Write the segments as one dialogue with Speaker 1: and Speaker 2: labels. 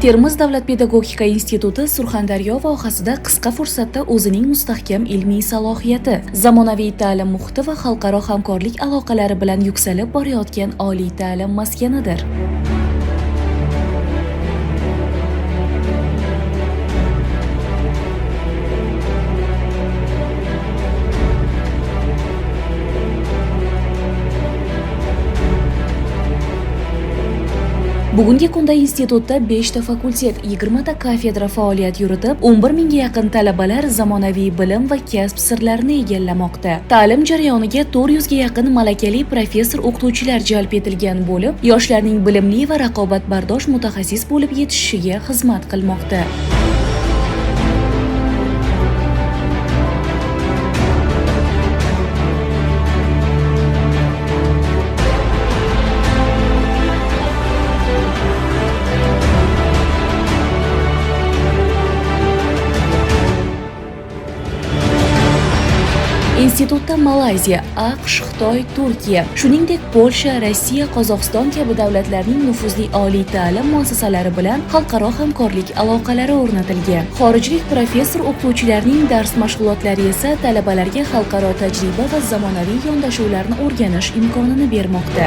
Speaker 1: Termiz davlat pedagogika instituti Surxondaryo vohasida qisqa fursatda o'zining mustahkam ilmiy salohiyati, zamonaviy ta'lim muhiti va xalqaro hamkorlik aloqalari bilan yuksalib borayotgan oliy ta'lim maskanidir. Bugungi kunda institutda 5 ta fakultet, 20 ta kafedra faoliyat yuritib, 11 mingga yaqin talabalar zamonaviy bilim va kasb sirlarini egallamoqda. Ta'lim jarayoniga 400 ga yaqin malakali professor-o'qituvchilar jalb etilgan bo'lib, yoshlarning bilimli va raqobatbardosh mutaxassis bo'lib yetishishiga xizmat qilmoqda. Institutda Malayziya, AQSh, Xitoy, Turkiya, shuningdek Polsha, Rossiya, Qozog'iston kabi davlatlarning nufuzli oliy ta'lim muassasalari bilan xalqaro hamkorlik aloqalari o'rnatilgan. Xorijlik professor-o'qituvchilarning dars mashg'ulotlari esa talabalarga xalqaro tajriba va zamonaviy yondashuvlarni o'rganish imkonini bermoqda.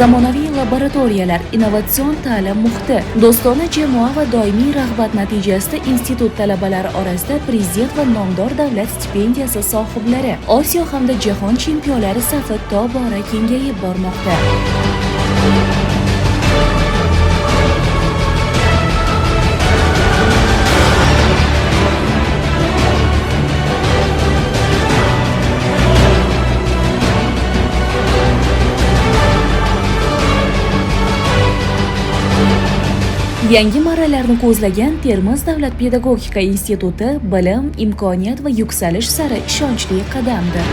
Speaker 1: Zamonaviy laboratoriyalar, innovatsion ta'lim muhiti, do'stona jamoa va doimiy rag'bat natijasida institut talabalari orasida prezident va nomdor davlat stipendiyasi sohiblari, Osiyo hamda jahon chempionlari safi tobora kengayib bormoqda. Yangi marralarni ko'zlagan Termiz davlat pedagogika instituti bilim, imkoniyat va yuksalish sari ishonchli qadamdir.